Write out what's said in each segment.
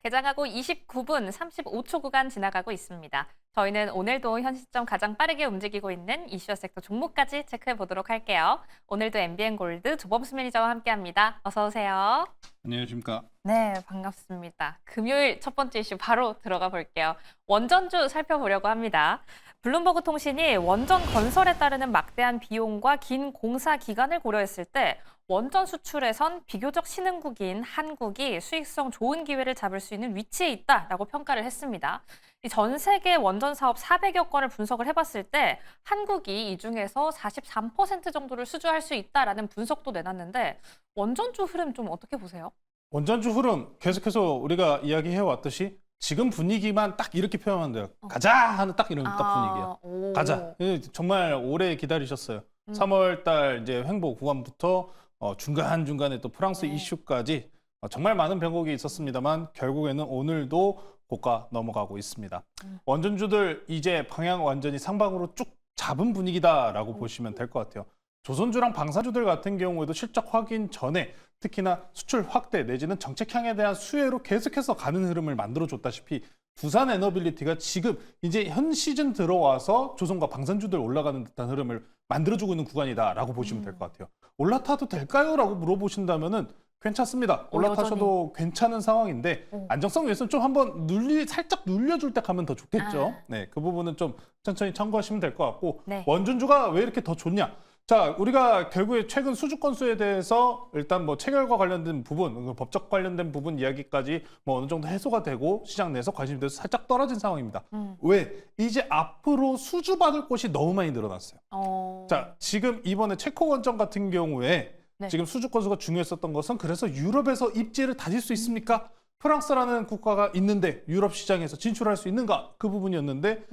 개장하고 29분 35초 구간 지나가고 있습니다. 저희는 오늘도 현 시점 가장 빠르게 움직이고 있는 이슈 섹터 종목까지 체크해 보도록 할게요. 오늘도 MBN 골드 조범수 매니저와 함께합니다. 어서 오세요. 안녕하십니까. 네, 반갑습니다. 금요일 첫 번째 이슈 바로 들어가 볼게요. 원전주 살펴보려고 합니다. 블룸버그 통신이 원전 건설에 따르는 막대한 비용과 긴 공사 기간을 고려했을 때 원전 수출에선 비교적 신흥국인 한국이 수익성 좋은 기회를 잡을 수 있는 위치에 있다라고 평가를 했습니다. 전 세계 원전 사업 400여 건을 분석을 해봤을 때 한국이 이 중에서 43% 정도를 수주할 수 있다라는 분석도 내놨는데 원전주 흐름 좀 어떻게 보세요? 원전주 흐름 계속해서 우리가 이야기해왔듯이 지금 분위기만 딱 이렇게 표현하면 돼요. 가자 하는 딱 이런 딱 분위기야. 오. 가자. 정말 오래 기다리셨어요. 3월 달 이제 횡보 구간부터 중간중간에 또 프랑스 이슈까지 정말 많은 변곡이 있었습니다만 결국에는 오늘도 고가 넘어가고 있습니다. 원전주들 이제 방향 완전히 상방으로 쭉 잡은 분위기다라고 보시면 될 것 같아요. 조선주랑 방산주들 같은 경우에도 실적 확인 전에 특히나 수출 확대 내지는 정책향에 대한 수혜로 계속해서 가는 흐름을 만들어줬다시피 두산 에너빌리티가 지금 이제 현 시즌 들어와서 조선과 방산주들 올라가는 듯한 흐름을 만들어주고 있는 구간이다라고 보시면 될 것 같아요. 올라타도 될까요? 라고 물어보신다면은 괜찮습니다. 올라타셔도 괜찮은 상황인데 안정성 위해서는 좀 한번 살짝 눌려줄 때 가면 더 좋겠죠. 네, 그 부분은 좀 천천히 참고하시면 될 것 같고 원전주가 왜 이렇게 더 좋냐? 자, 우리가 결국에 최근 수주 건수에 대해서 일단 뭐 체결과 관련된 부분, 법적 관련된 부분 이야기까지 뭐 어느 정도 해소가 되고 시장 내에서 관심이 돼서 살짝 떨어진 상황입니다. 왜? 이제 앞으로 수주 받을 곳이 너무 많이 늘어났어요. 자, 지금 이번에 체코 원전 같은 경우에 지금 수주 건수가 중요했었던 것은 그래서 유럽에서 입지를 다질 수 있습니까? 프랑스라는 국가가 있는데 유럽 시장에서 진출할 수 있는가? 그 부분이었는데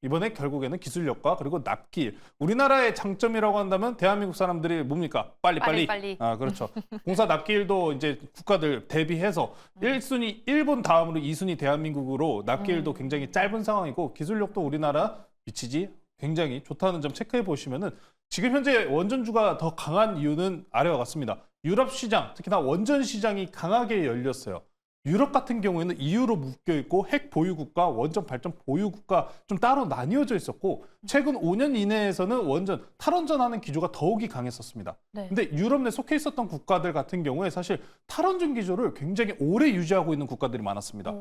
이번에 결국에는 기술력과 그리고 납기일. 우리나라의 장점이라고 한다면 대한민국 사람들이 뭡니까? 빨리. 아, 그렇죠. 공사 납기일도 이제 국가들 대비해서 1순위 일본 다음으로 2순위 대한민국으로 납기일도 굉장히 짧은 상황이고 기술력도 우리나라 미치지 굉장히 좋다는 점 체크해 보시면은 지금 현재 원전주가 더 강한 이유는 아래와 같습니다. 유럽 시장, 특히나 원전 시장이 강하게 열렸어요. 유럽 같은 경우에는 EU로 묶여 있고 핵 보유국가, 원전 발전 보유국가 좀 따로 나뉘어져 있었고 최근 5년 이내에서는 원전, 탈원전하는 기조가 더욱이 강했었습니다. 근데 유럽 내 속해 있었던 국가들 같은 경우에 사실 탈원전 기조를 굉장히 오래 유지하고 있는 국가들이 많았습니다.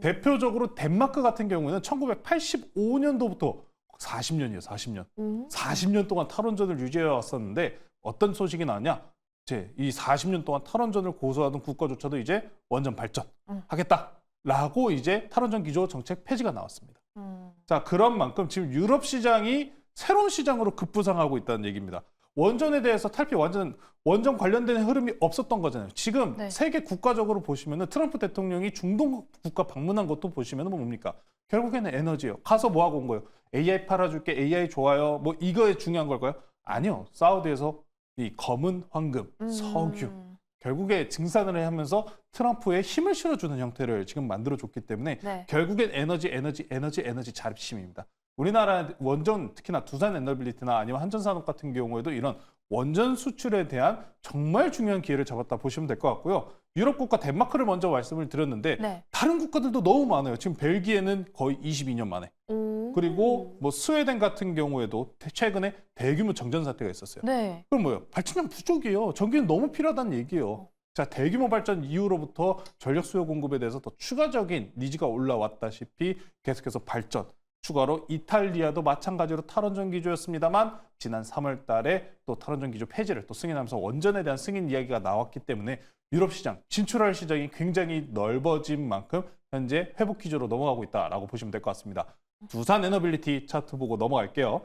대표적으로 덴마크 같은 경우에는 1985년도부터 40년이에요, 40년. 40년 동안 탈원전을 유지해 왔었는데 어떤 소식이 나왔냐? 이 40년 동안 탈원전을 고수하던 국가조차도 이제 원전 발전하겠다라고 이제 탈원전 기조 정책 폐지가 나왔습니다. 자, 그런 만큼 지금 유럽 시장이 새로운 시장으로 급부상하고 있다는 얘기입니다. 원전에 대해서 탈피 원전 관련된 흐름이 없었던 거잖아요. 지금 세계 국가적으로 보시면은 트럼프 대통령이 중동 국가 방문한 것도 보시면은 뭡니까? 결국에는 에너지예요. 가서 뭐 하고 온 거예요? AI 팔아줄게, AI 좋아요. 뭐 이거에 중요한 걸까요? 아니요. 사우디에서 이 검은 황금, 석유 결국에 증산을 하면서 트럼프에 힘을 실어주는 형태를 지금 만들어줬기 때문에 결국엔 에너지 자립심입니다. 우리나라 원전 특히나 두산 에너빌리티나 아니면 한전산업 같은 경우에도 이런 원전 수출에 대한 정말 중요한 기회를 잡았다 보시면 될 것 같고요. 유럽 국가 덴마크를 먼저 말씀을 드렸는데 다른 국가들도 너무 많아요. 지금 벨기에는 거의 22년 만에. 그리고 뭐 스웨덴 같은 경우에도 최근에 대규모 정전 사태가 있었어요. 그럼 뭐예요? 발전량 부족이에요. 전기는 너무 필요하다는 얘기예요. 자, 대규모 발전 이후로부터 전력 수요 공급에 대해서 더 추가적인 니즈가 올라왔다시피 계속해서 발전. 추가로 이탈리아도 마찬가지로 탈원전 기조였습니다만 지난 3월 달에 또 탈원전 기조 폐지를 또 승인하면서 원전에 대한 승인 이야기가 나왔기 때문에 유럽 시장, 진출할 시장이 굉장히 넓어진 만큼 현재 회복 기조로 넘어가고 있다라고 보시면 될 것 같습니다. 두산 에너빌리티 차트 보고 넘어갈게요.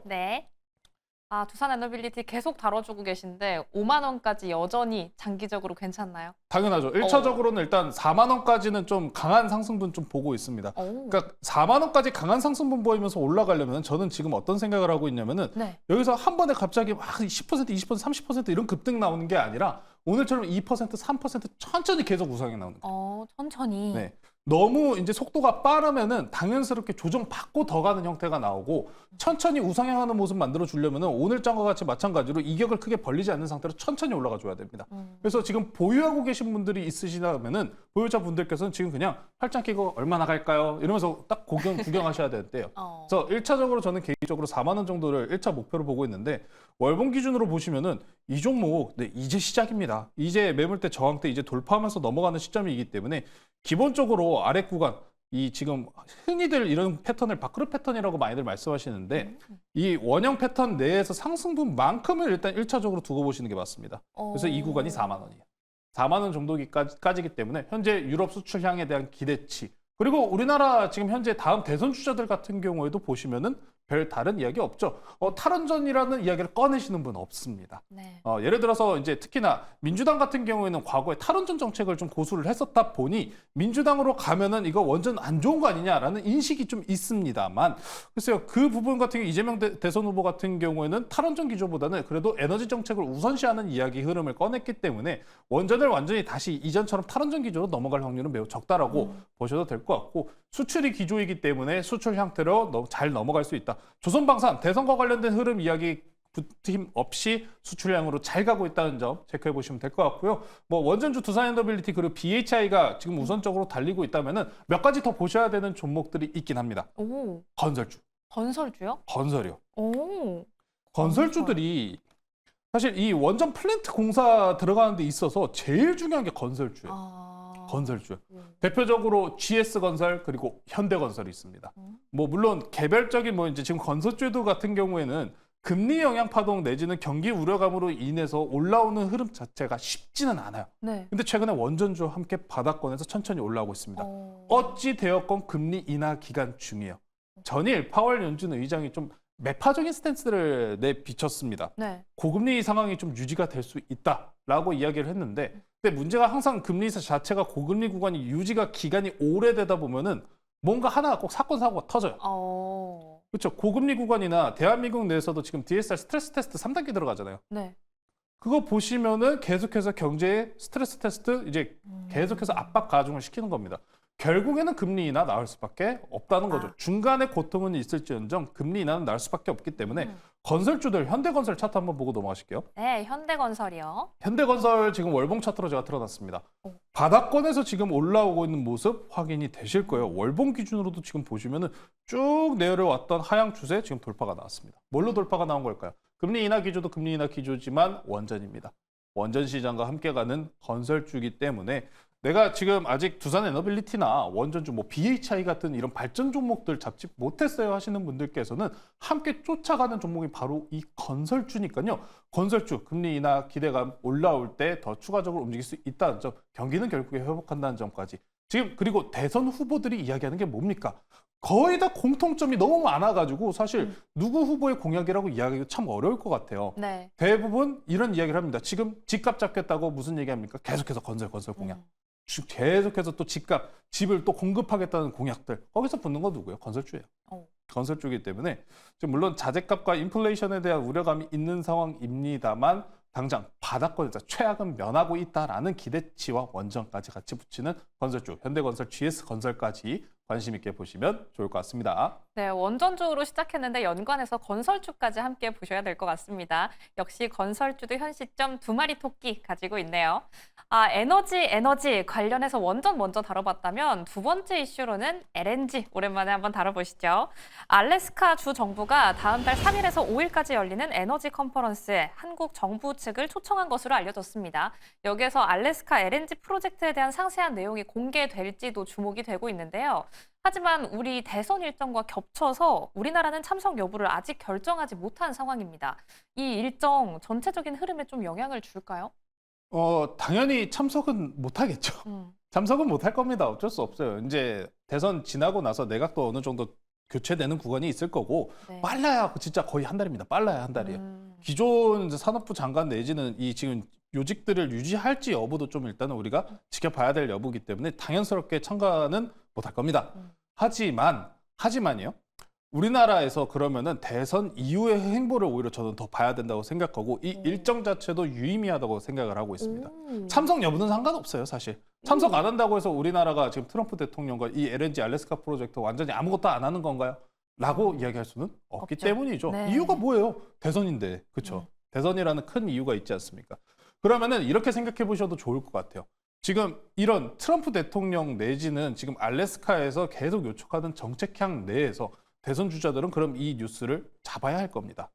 두산 에너빌리티 계속 다뤄주고 계신데 5만 원까지 여전히 장기적으로 괜찮나요? 당연하죠. 1차적으로는 일단 4만 원까지는 좀 강한 상승분 좀 보고 있습니다. 그러니까 4만 원까지 강한 상승분 보이면서 올라가려면 저는 지금 어떤 생각을 하고 있냐면은 여기서 한 번에 갑자기 막 10%, 20%, 30% 이런 급등 나오는 게 아니라 오늘처럼 2%, 3% 천천히 계속 우상이 나오는 거예요. 천천히. 너무 이제 속도가 빠르면은 당연스럽게 조정받고 더 가는 형태가 나오고 천천히 우상향하는 모습 만들어 주려면은 오늘장과 같이 마찬가지로 이격을 크게 벌리지 않는 상태로 천천히 올라가 줘야 됩니다. 그래서 지금 보유하고 계신 분들이 있으시다면은 보유자 분들께서는 지금 그냥 팔짱 끼고 얼마나 갈까요? 이러면서 딱 구경하셔야 되는데요. 그래서 1차적으로 저는 개인적으로 4만 원 정도를 1차 목표로 보고 있는데 월봉 기준으로 보시면은 이 종목 이제 시작입니다. 이제 매물대 저항대 이제 돌파하면서 넘어가는 시점이기 때문에 기본적으로 아래 구간 이 지금 흔히들 이런 패턴을 밥그릇 패턴이라고 많이들 말씀하시는데 이 원형 패턴 내에서 상승분만큼을 일단 1차적으로 두고 보시는 게 맞습니다. 그래서 이 구간이 4만 원이에요. 4만 원 정도까지기 때문에 현재 유럽 수출향에 대한 기대치 그리고 우리나라 지금 현재 다음 대선 주자들 같은 경우에도 보시면은 별 다른 이야기 없죠. 탈원전이라는 이야기를 꺼내시는 분 없습니다. 네. 예를 들어서 이제 특히나 민주당 같은 경우에는 과거에 탈원전 정책을 좀 고수를 했었다 보니 민주당으로 가면은 이거 원전 안 좋은 거 아니냐라는 인식이 좀 있습니다만 글쎄요 그 부분 같은 경우 이재명 대선 후보 같은 경우에는 탈원전 기조보다는 그래도 에너지 정책을 우선시하는 이야기 흐름을 꺼냈기 때문에 원전을 완전히 다시 이전처럼 탈원전 기조로 넘어갈 확률은 매우 적다라고 보셔도 될 것 같고 수출이 기조이기 때문에 수출 형태로 잘 넘어갈 수 있다. 조선방산 대선과 관련된 흐름 이야기 부팀 없이 수출량으로 잘 가고 있다는 점 체크해 보시면 될 것 같고요. 뭐 원전주 두산엔더빌리티 그리고 BHI가 지금 우선적으로 달리고 있다면은 몇 가지 더 보셔야 되는 종목들이 있긴 합니다. 오, 건설주, 건설주요? 건설이요. 오, 건설주들이 사실 이 원전 플랜트 공사 들어가는 데 있어서 제일 중요한 게 건설주예요. 건설주. 대표적으로 GS건설 그리고 현대건설이 있습니다. 뭐 물론 개별적인 뭐 이제 지금 건설주들 같은 경우에는 금리 영향 파동 내지는 경기 우려감으로 인해서 올라오는 흐름 자체가 쉽지는 않아요. 네. 근데 최근에 원전주와 함께 바닥권에서 천천히 올라오고 있습니다. 어찌 되었건 금리 인하 기간 중이에요. 전일 파월 연준 의장이 좀 매파적인 스탠스를 내비쳤습니다. 네. 고금리 상황이 좀 유지가 될 수 있다라고 이야기를 했는데 근데 문제가 항상 금리 자체가 고금리 구간이 유지가 기간이 오래되다 보면은 뭔가 하나가 꼭 사건 사고가 터져요. 그렇죠. 고금리 구간이나 대한민국 내에서도 지금 DSR 스트레스 테스트 3단계 들어가잖아요. 네. 그거 보시면은 계속해서 경제에 스트레스 테스트 이제 계속해서 압박 가중을 시키는 겁니다. 결국에는 금리 인하 나올 수밖에 없다는 거죠. 중간에 고통은 있을지언정 금리 인하는 나올 수밖에 없기 때문에 건설주들 현대건설 차트 한번 보고 넘어가실게요. 네, 현대건설이요. 현대건설 지금 월봉 차트로 제가 틀어놨습니다. 바닥권에서 지금 올라오고 있는 모습 확인이 되실 거예요. 월봉 기준으로도 지금 보시면은 쭉 내려왔던 하향 추세 지금 돌파가 나왔습니다. 뭘로 돌파가 나온 걸까요? 금리 인하 기조도 금리 인하 기조지만 원전입니다. 원전 시장과 함께 가는 건설주기 때문에 내가 지금 아직 두산에너빌리티나 원전주, 뭐 BHI 같은 이런 발전 종목들 잡지 못했어요 하시는 분들께서는 함께 쫓아가는 종목이 바로 이 건설주니까요. 건설주 금리 인하 기대감 올라올 때 더 추가적으로 움직일 수 있다는 점, 경기는 결국에 회복한다는 점까지. 지금 그리고 대선 후보들이 이야기하는 게 뭡니까? 거의 다 공통점이 너무 많아가지고 사실 누구 후보의 공약이라고 이야기하기가 참 어려울 것 같아요. 네. 대부분 이런 이야기를 합니다. 지금 집값 잡겠다고 무슨 얘기합니까? 계속해서 건설 공약. 계속해서 또 집을 또 공급하겠다는 공약들. 거기서 붙는 건 누구예요? 건설주예요. 건설주이기 때문에 지금 물론 자재값과 인플레이션에 대한 우려감이 있는 상황입니다만 당장 바닥권에서 최악은 면하고 있다라는 기대치와 원전까지 같이 붙이는 건설주, 현대건설, GS건설까지 관심 있게 보시면 좋을 것 같습니다. 네, 원전주로 시작했는데 연관해서 건설주까지 함께 보셔야 될 것 같습니다. 역시 건설주도 현 시점 두 마리 토끼 가지고 있네요. 에너지 관련해서 원전 먼저 다뤄봤다면 두 번째 이슈로는 LNG 오랜만에 한번 다뤄보시죠. 알래스카 주 정부가 다음 달 3일에서 5일까지 열리는 에너지 컨퍼런스에 한국 정부 측을 초청한 것으로 알려졌습니다. 여기에서 알래스카 LNG 프로젝트에 대한 상세한 내용이 공개될지도 주목이 되고 있는데요. 하지만 우리 대선 일정과 겹쳐서 우리나라는 참석 여부를 아직 결정하지 못한 상황입니다. 이 일정 전체적인 흐름에 좀 영향을 줄까요? 당연히 참석은 못하겠죠. 참석은 못할 겁니다. 어쩔 수 없어요. 이제 대선 지나고 나서 내각도 어느 정도 교체되는 구간이 있을 거고 네. 빨라야 진짜 거의 한 달입니다. 빨라야 한 달이에요. 기존 이제 산업부 장관 내지는 이 지금 요직들을 유지할지 여부도 좀 일단은 우리가 지켜봐야 될 여부이기 때문에 당연스럽게 참가는 못할 겁니다. 하지만요. 우리나라에서 그러면은 대선 이후의 행보를 오히려 저는 더 봐야 된다고 생각하고 이 일정 자체도 유의미하다고 생각을 하고 있습니다. 참석 여부는 상관없어요, 사실. 참석 안 한다고 해서 우리나라가 지금 트럼프 대통령과 이 LNG 알래스카 프로젝트 완전히 아무것도 안 하는 건가요? 라고 이야기할 수는 없기 없죠. 때문이죠. 네. 이유가 뭐예요? 대선인데. 그렇죠? 대선이라는 큰 이유가 있지 않습니까? 그러면은 이렇게 생각해 보셔도 좋을 것 같아요. 지금 이런 트럼프 대통령 내지는 지금 알래스카에서 계속 요청하는 정책향 내에서 대선 주자들은 그럼 이 뉴스를 잡아야 할 겁니다.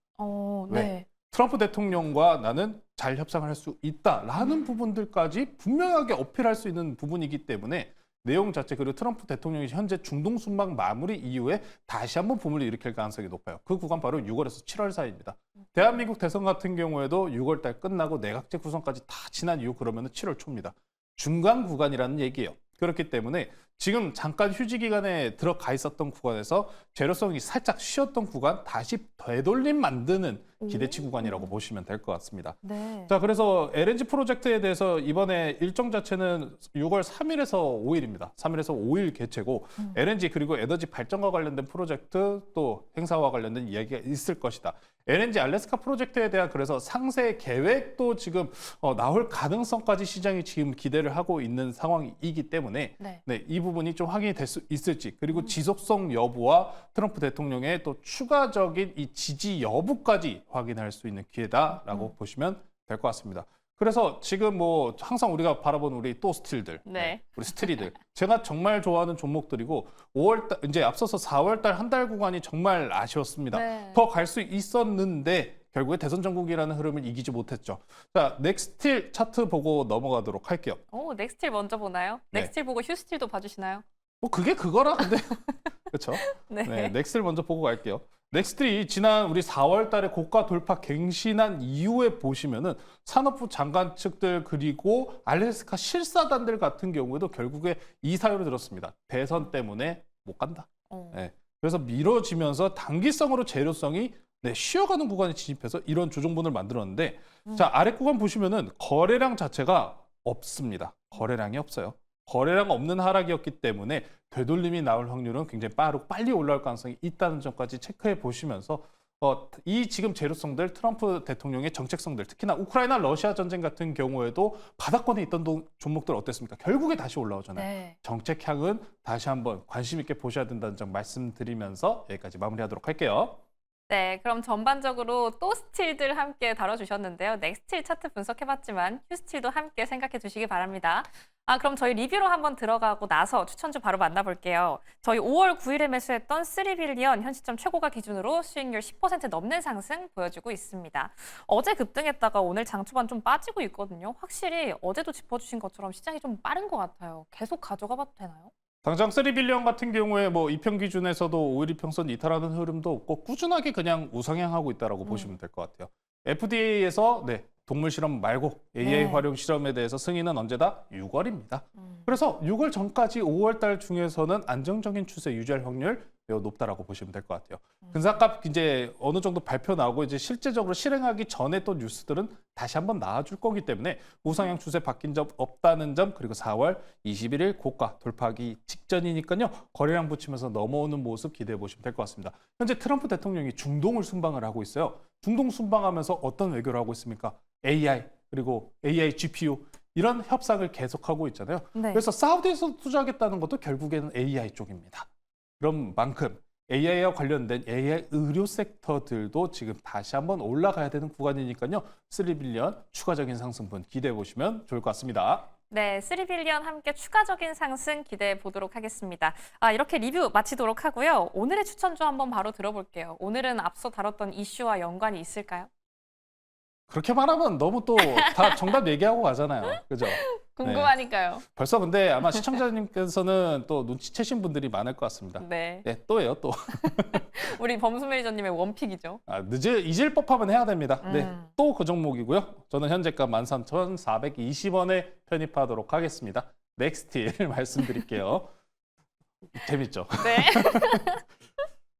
왜? 네. 트럼프 대통령과 나는 잘 협상을 할 수 있다라는 부분들까지 분명하게 어필할 수 있는 부분이기 때문에 내용 자체 그리고 트럼프 대통령이 현재 중동 순방 마무리 이후에 다시 한번 붐을 일으킬 가능성이 높아요. 그 구간 바로 6월에서 7월 사이입니다. 대한민국 대선 같은 경우에도 6월 달 끝나고 내각제 구성까지 다 지난 이후 그러면 7월 초입니다. 중간 구간이라는 얘기예요. 그렇기 때문에 지금 잠깐 휴지 기간에 들어가 있었던 구간에서 재료성이 살짝 쉬었던 구간 다시 되돌림 만드는 기대치 구간이라고 보시면 될 것 같습니다. 네. 자, 그래서 LNG 프로젝트에 대해서 이번에 일정 자체는 6월 3일에서 5일입니다. 3일에서 5일 개최고 LNG 그리고 에너지 발전과 관련된 프로젝트 또 행사와 관련된 이야기가 있을 것이다. LNG 알래스카 프로젝트에 대한 그래서 상세 계획도 지금 나올 가능성까지 시장이 지금 기대를 하고 있는 상황이기 때문에 네. 이 부분이 좀 확인이 될 수 있을지 그리고 지속성 여부와 트럼프 대통령의 또 추가적인 이 지지 여부까지 확인할 수 있는 기회다라고 보시면 될 것 같습니다. 그래서 지금 뭐 항상 우리가 바라보는 우리 또 스틸들, 네. 우리 스틸이들, 제가 정말 좋아하는 종목들이고 5월달 이제 앞서서 4월달 한 달 구간이 정말 아쉬웠습니다. 네. 더 갈 수 있었는데 결국에 대선 전국이라는 흐름을 이기지 못했죠. 자, 넥스틸 차트 보고 넘어가도록 할게요. 오, 넥스틸 먼저 보나요? 네. 넥스틸 보고 휴스틸도 봐주시나요? 뭐 그게 그거라 근데 그렇죠? 네. 네, 넥스틸 먼저 보고 갈게요. 넥스틸이 지난 우리 4월 달에 고가 돌파 갱신한 이후에 보시면은 산업부 장관 측들 그리고 알래스카 실사단들 같은 경우에도 결국에 이 사유를 들었습니다. 대선 때문에 못 간다. 네, 그래서 미뤄지면서 단기성으로 재료성이 쉬어가는 구간에 진입해서 이런 조정분을 만들었는데 자, 아래 구간 보시면은 거래량 자체가 없습니다. 거래량이 없어요. 거래량 없는 하락이었기 때문에 되돌림이 나올 확률은 굉장히 빠르고 빨리 올라올 가능성이 있다는 점까지 체크해 보시면서 이 지금 재료성들 트럼프 대통령의 정책성들 특히나 우크라이나 러시아 전쟁 같은 경우에도 바닥권에 있던 종목들 어땠습니까? 결국에 다시 올라오잖아요. 네. 정책향은 다시 한번 관심 있게 보셔야 된다는 점 말씀드리면서 여기까지 마무리하도록 할게요. 네, 그럼 전반적으로 또 스틸들 함께 다뤄주셨는데요. 넥스틸 차트 분석해봤지만 휴스틸도 함께 생각해 주시기 바랍니다. 그럼 저희 리뷰로 한번 들어가고 나서 추천주 바로 만나볼게요. 저희 5월 9일에 매수했던 3빌리언 현 시점 최고가 기준으로 수익률 10% 넘는 상승 보여주고 있습니다. 어제 급등했다가 오늘 장 초반 좀 빠지고 있거든요. 확실히 어제도 짚어주신 것처럼 시장이 좀 빠른 것 같아요. 계속 가져가 봐도 되나요? 당장 3빌리언 같은 경우에 뭐 이평 기준에서도 5일 이평선 이탈하는 흐름도 없고 꾸준하게 그냥 우상향하고 있다라고 보시면 될 것 같아요. FDA에서 동물 실험 말고 AI 활용 실험에 대해서 승인은 언제다? 6월입니다. 그래서 6월 전까지 5월 달 중에서는 안정적인 추세 유지할 확률 매우 높다라고 보시면 될 것 같아요. 근사값 이제 어느 정도 발표 나오고 이제 실제적으로 실행하기 전에 또 뉴스들은 다시 한번 나와줄 거기 때문에 우상향 추세 바뀐 점 없다는 점 그리고 4월 21일 고가 돌파하기 직전이니까요. 거래량 붙이면서 넘어오는 모습 기대해 보시면 될 것 같습니다. 현재 트럼프 대통령이 중동을 순방을 하고 있어요. 중동 순방하면서 어떤 외교를 하고 있습니까? AI 그리고 AI GPU 이런 협상을 계속하고 있잖아요. 네. 그래서 사우디에서 투자하겠다는 것도 결국에는 AI 쪽입니다. 그런 만큼 AI와 관련된 AI 의료 섹터들도 지금 다시 한번 올라가야 되는 구간이니까요. 3빌리언 추가적인 상승분 기대해 보시면 좋을 것 같습니다. 네, 3빌리언 함께 추가적인 상승 기대해 보도록 하겠습니다. 이렇게 리뷰 마치도록 하고요. 오늘의 추천주 한번 바로 들어볼게요. 오늘은 앞서 다뤘던 이슈와 연관이 있을까요? 그렇게 말하면 너무 또 다 정답 얘기하고 가잖아요. 그죠? 궁금하니까요. 벌써 근데 아마 시청자님께서는 또 눈치채신 분들이 많을 것 같습니다. 네. 또예요, 또. 우리 범수 매니저님의 원픽이죠. 잊을 법하면 해야 됩니다. 또 그 종목이고요. 저는 현재가 13,420원에 편입하도록 하겠습니다. 넥스틸 말씀드릴게요. 재밌죠? 네.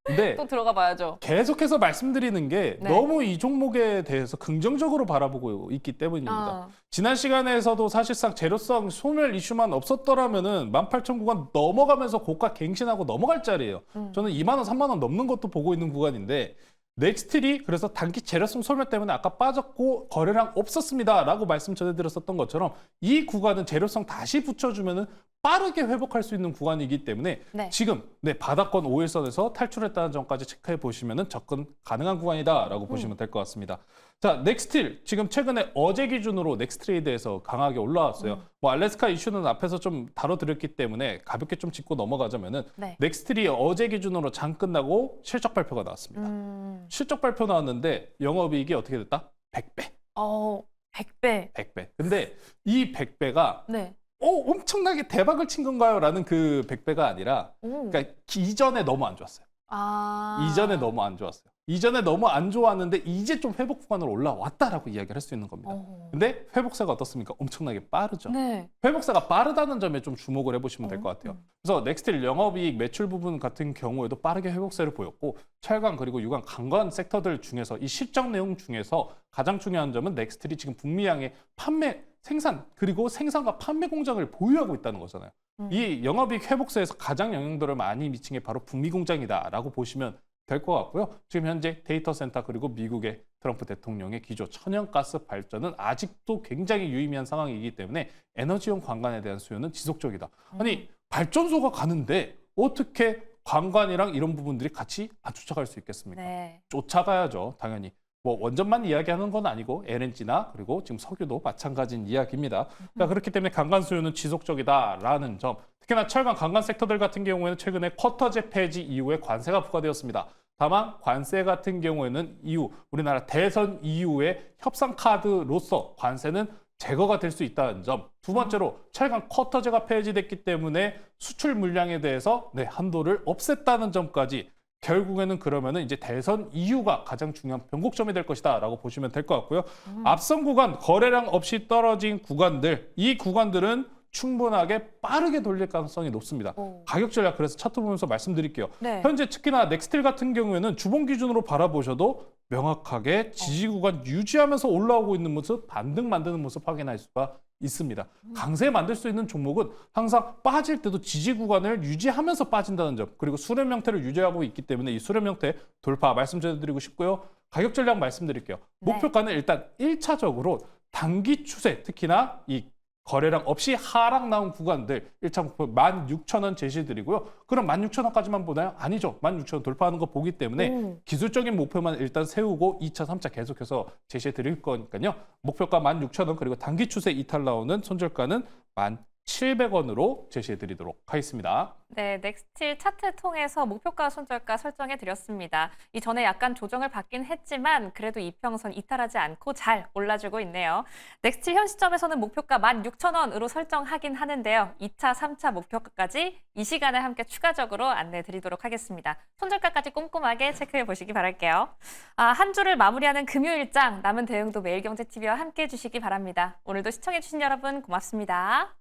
근데 또 들어가 봐야죠. 계속해서 말씀드리는 게 너무 이 종목에 대해서 긍정적으로 바라보고 있기 때문입니다. 지난 시간에서도 사실상 재료성 소멸 이슈만 없었더라면은 18,000구간 넘어가면서 고가 갱신하고 넘어갈 자리예요. 저는 2만 원, 3만 원 넘는 것도 보고 있는 구간인데 넥스틸이 그래서 단기 재료성 소멸 때문에 아까 빠졌고 거래량 없었습니다라고 말씀 전해드렸었던 것처럼 이 구간은 재료성 다시 붙여주면은 빠르게 회복할 수 있는 구간이기 때문에 네. 지금 바닥권 5일선에서 탈출했다는 점까지 체크해 보시면은 접근 가능한 구간이다라고 보시면 될 것 같습니다. 자, 넥스틸 지금 최근에 어제 기준으로 넥스트레이드에서 강하게 올라왔어요. 뭐 알래스카 이슈는 앞에서 좀 다뤄드렸기 때문에 가볍게 좀 짚고 넘어가자면은 네. 넥스틸이 어제 기준으로 장 끝나고 실적 발표가 나왔습니다. 실적 발표 나왔는데 영업이익이 어떻게 됐다? 100배. 100배. 100배. 근데 이 100배가 네. 엄청나게 대박을 친 건가요? 라는 그 100배가 아니라 오. 그러니까 이전에 너무 안 좋았어요. 아. 이전에 너무 안 좋았어요. 이전에 너무 안 좋았는데 이제 좀 회복 구간으로 올라왔다라고 이야기를 할 수 있는 겁니다. 근데 회복세가 어떻습니까? 엄청나게 빠르죠. 네. 회복세가 빠르다는 점에 좀 주목을 해보시면 될 것 같아요. 그래서 넥스틸 영업이익 매출 부분 같은 경우에도 빠르게 회복세를 보였고 철강 그리고 유관 강관 섹터들 중에서 이 실적 내용 중에서 가장 중요한 점은 넥스틸이 지금 북미양의 판매 생산 그리고 생산과 판매 공장을 보유하고 있다는 거잖아요. 이 영업이익 회복세에서 가장 영향도를 많이 미친 게 바로 북미 공장이다라고 보시면 될 것 같고요. 지금 현재 데이터 센터 그리고 미국의 트럼프 대통령의 기조 천연가스 발전은 아직도 굉장히 유의미한 상황이기 때문에 에너지용 관광에 대한 수요는 지속적이다. 아니 발전소가 가는데 어떻게 관광이랑 이런 부분들이 같이 안 쫓아갈 수 있겠습니까? 네. 쫓아가야죠, 당연히. 뭐 원전만 이야기하는 건 아니고 LNG나 그리고 지금 석유도 마찬가지인 이야기입니다. 그러니까 그렇기 때문에 관광 수요는 지속적이다라는 점. 특히나 철강 관광 섹터들 같은 경우에는 최근에 쿼터제 폐지 이후에 관세가 부과되었습니다. 다만 관세 같은 경우에는 이후 우리나라 대선 이후에 협상 카드로서 관세는 제거가 될 수 있다는 점. 두 번째로 철강 쿼터제가 폐지됐기 때문에 수출 물량에 대해서 한도를 없앴다는 점까지 결국에는 그러면은 이제 대선 이후가 가장 중요한 변곡점이 될 것이다라고 보시면 될 것 같고요. 앞선 구간 거래량 없이 떨어진 구간들, 이 구간들은 충분하게 빠르게 돌릴 가능성이 높습니다. 가격 전략 그래서 차트 보면서 말씀드릴게요. 네. 현재 특히나 넥스틸 같은 경우에는 주봉 기준으로 바라보셔도 명확하게 지지 구간 유지하면서 올라오고 있는 모습, 반등 만드는 모습 확인할 수가 있습니다. 강세 만들 수 있는 종목은 항상 빠질 때도 지지 구간을 유지하면서 빠진다는 점, 그리고 수렴 형태를 유지하고 있기 때문에 이 수렴 형태 돌파 말씀드리고 싶고요. 가격 전략 말씀드릴게요. 네. 목표가는 일단 1차적으로 단기 추세, 특히나 이 거래량 없이 하락 나온 구간들 1차 목표 16,000원 제시드리고요. 그럼 16,000원까지만 보나요? 아니죠. 16,000원 돌파하는 거 보기 때문에 기술적인 목표만 일단 세우고 2차, 3차 계속해서 제시해 드릴 거니까요. 목표가 16,000원 그리고 단기 추세 이탈 나오는 손절가는 1,700원으로 제시해 드리도록 하겠습니다. 네, 넥스틸 차트 통해서 목표가 손절가 설정해 드렸습니다. 이전에 약간 조정을 받긴 했지만 그래도 이평선 이탈하지 않고 잘 올라주고 있네요. 넥스틸 현 시점에서는 목표가 16,000원으로 설정하긴 하는데요. 2차, 3차 목표가까지 이 시간에 함께 추가적으로 안내해 드리도록 하겠습니다. 손절가까지 꼼꼼하게 체크해 보시기 바랄게요. 한 주를 마무리하는 금요일장 남은 대응도 매일경제TV와 함께 해주시기 바랍니다. 오늘도 시청해 주신 여러분 고맙습니다.